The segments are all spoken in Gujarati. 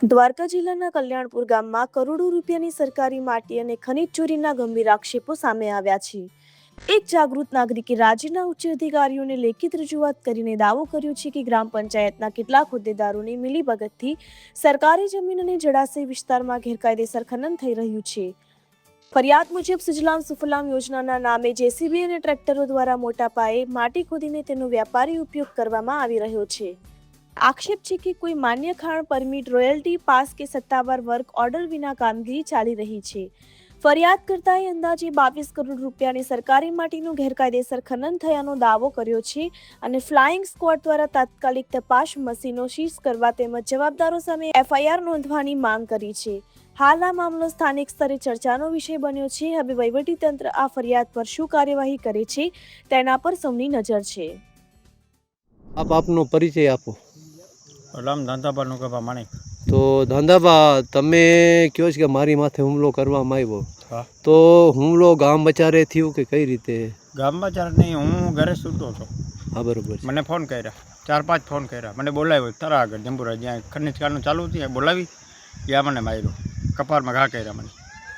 દ્વારકા જિલ્લાના કલ્યાણપુર ગામમાં કરોડો રૂપિયાની સરકારી માટી અને ખનીજ ચોરીના ગંભીર આક્ષેપો સામે આવ્યા છે। એક જાગૃત નાગરિકે રાજ્યના ઉચ્ચ અધિકારીઓને લેખિત રજૂઆત કરીને દાવો કર્યો છે કે ગ્રામ પંચાયતના કેટલાક હોદ્દેદારોની મિલીભગતથી સરકારી જમીન અને જળાશય વિસ્તારમાં ગેરકાયદેસર ખનન થઈ રહ્યું છે। ફરિયાદ મુજબ સુજલામ સુફલામ યોજનાના નામે જેસીબી અને ટ્રેક્ટરો દ્વારા મોટા પાયે માટી ખોદીને તેનો વ્યાપારી ઉપયોગ કરવામાં આવી રહ્યો છે। આક્ષેપ છે કે કોઈ માન્ય ખાણ પરમિટ રોયલ્ટી પાસ કે સત્તાવાર વર્ક ઓર્ડર વિના કામગીરી ચાલી રહી છે। ફરિયાદકર્તાએ અંદાજે 22 કરોડ રૂપિયાની સરકારી માટીનું ગેરકાયદેસર ખનન થયાનો દાવો કર્યો છે અને ફ્લાઇંગ સ્ક્વોડ દ્વારા તાત્કાલિક તપાસ મશીનો સીઝ કરવા તેમજ જવાબદારો સામે એફઆઈઆર નોંધવાની માંગ કરી છે। હાલ આ મામલો સ્થાનિક સ્તરે ચર્ચાનો વિષય બન્યો છે। હવે વહીવટીતંત્ર આ ફરિયાદ પર શું કાર્યવાહી કરે છે તેના પર સૌની નજર છે। આપ આપનો પરિચય આપો। રામ ધાંધાબા નુકાબા માણેક। તો ધાંધાબા, તમે કહો છો કે મારી માથે હુમલો કરવામાં આવ્યો, હા, તો હુમલો ગામ બચારે થયું કે કઈ રીતે? ગામ બચાર નહીં, હું ઘરે સૂતો હતો। હા, બરોબર છે। મને ફોન કર્યા, 4-5 ફોન કર્યા, મને બોલાવ્યો તારા આગળ જંબુરા જ્યાં ખનિજ કારનું ચાલુ હતું ત્યાં બોલાવી, ત્યાં મને માર્યો, કપારમાં ઘા કર્યા મને।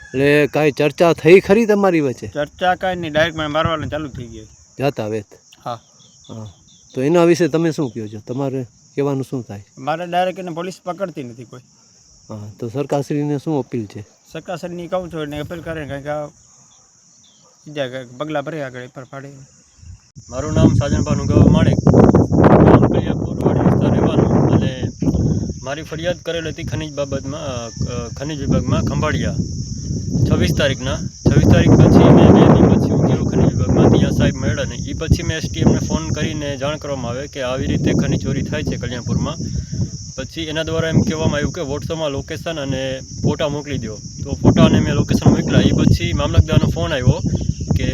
એટલે કાંઈ ચર્ચા થઈ ખરી તમારી વચ્ચે? ચર્ચા કાંઈ નહીં, ડાયરેક્ટ મને મારવાનું ચાલુ થઈ ગઈ। જાતા વેત? હા હા, તો એના વિશે તમે શું કહો છો? તમારે કહેવાનું શું થાય? મારે ડાયરેક્ટ એને પોલીસ પકડતી નથી કોઈ। હા, તો સરકારશ્રીને શું અપીલ છે? સરકારશ્રીની કહું છું એને અપીલ કરે કંઈક બીજા પગલાં ભરે આગળ પર પાડે। મારું નામ સાજનભા નુકાબા માણેક, ગામ કલ્યાણપુરવાડી વિસ્તાર રહેવાનું, અને મારી ફરિયાદ કરેલ હતી ખનિજ બાબતમાં ખનિજ વિભાગમાં ખંભાળિયા 26 તારીખના 26 તારીખ પછી મેં 2 દિવસ પછી હું ગયો ખનિજ વિભાગમાં, ત્યાં સાહેબ મળ્યા નહીં। એ પછી મેં એસટીએમને ફોન કરીને જાણ કરવામાં આવે કે આવી રીતે ખનિજ ચોરી થાય છે કલ્યાણપુરમાં। પછી એના દ્વારા એમ કહેવામાં આવ્યું કે વોટ્સઅપમાં લોકેશન અને ફોટા મોકલી દો, તો ફોટા અને મેં લોકેશન મોકલ્યા। એ પછી મામલતદારનો ફોન આવ્યો કે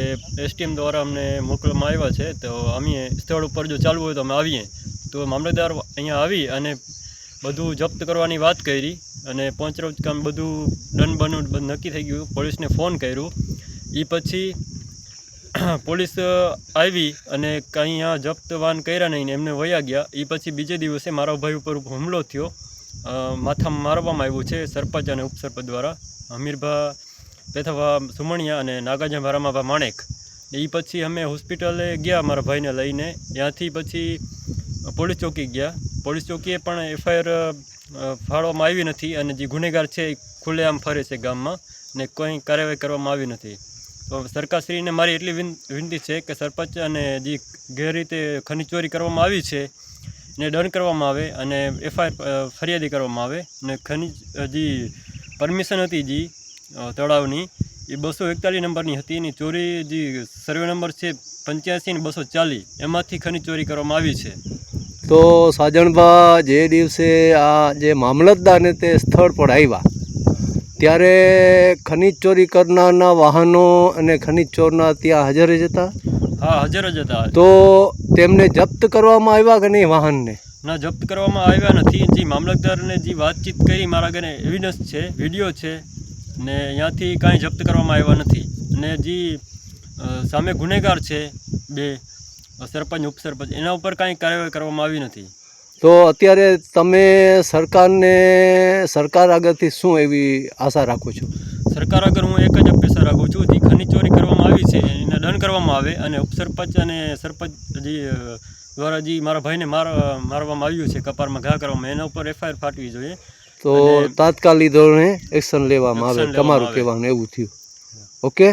એસટીએમ દ્વારા અમને મોકલવામાં આવ્યા છે, તો અમે સ્થળ ઉપર જો ચાલવું હોય તો અમે આવીએ। તો મામલતદાર અહીંયા આવી અને બધું જપ્ત કરવાની વાત કરી અને પહોંચરોજ કામ બધું ડન બનવું નક્કી થઈ ગયું। પોલીસને ફોન કર્યો, એ પછી પોલીસ આવી અને કંઈ અહીંયા જપ્ત વાન કર્યા નહીં ને એમને વયા ગયા। એ પછી બીજે દિવસે મારા ભાઈ ઉપર હુમલો થયો, માથામાં મારવામાં આવ્યું છે સરપંચ અને ઉપસરપંચ દ્વારા, હમીરભા પેથાભા સુમણિયા અને નાગાજા રામાભા માણેક। એ પછી અમે હોસ્પિટલે ગયા મારા ભાઈને લઈને, ત્યાંથી પછી પોલીસ ચોકી ગયા। પોલીસ ચોકીએ પણ એફઆઈઆર ફાળવામાં આવી નથી અને જે ગુનેગાર છે એ ખુલ્લેઆમ ફરે છે ગામમાં ને કોઈ કાર્યવાહી કરવામાં આવી નથી। તો સરકારશ્રીને મારી એટલી વિનંતી છે કે સરપંચ અને જે ગેરરીતે ખનિજ ચોરી કરવામાં આવી છે એને દંડ કરવામાં આવે અને એફઆઈઆર ફરિયાદી કરવામાં આવે, અને ખનિજ જે પરમિશન હતી જે તળાવની એ 241 નંબરની હતી, એની ચોરી જે સર્વે નંબર છે 85 ને 240 એમાંથી ખનિજ ચોરી કરવામાં આવી છે। તો સાજણભા, જે દિવસે આ જે મામલતદારને તે સ્થળ પર આવ્યા ત્યારે ખનિજ ચોરી કરનારના વાહનો અને ખનિજ ચોરના ત્યાં હાજર જ હતા? હા, હાજર જ હતા। તો તેમને જપ્ત કરવામાં આવ્યા કે નહીં વાહનને? ના, જપ્ત કરવામાં આવ્યા નથી। જે મામલતદારને જે વાતચીત કરી મારા ઘરે એવિડન્સ છે, વિડીયો છે, ને ત્યાંથી કાંઈ જપ્ત કરવામાં આવ્યા નથી। અને જે સામે ગુનેગાર છે 2 સરપંચ ઉપસરપંચ, એના ઉપર કાંઈ કાર્યવાહી કરવામાં આવી નથી। તો અત્યારે તમે સરકાર આગળથી શું એવી આશા રાખો છો? સરકાર આગળ હું એક જ અપેક્ષા રાખું છું, જે ખનિજ ચોરી કરવામાં આવી છે એને દંડ કરવામાં આવે અને ઉપસરપંચ અને સરપંચ જે દ્વારા જે મારા ભાઈને મારવામાં આવ્યું છે, કપારમાં ઘા કરવામાં, એના ઉપર એફઆઈઆર ફાટવી જોઈએ। તો તાત્કાલિક ધોરણે એક્શન લેવામાં આવે, તમારું કહેવાનું એવું થયું? ઓકે।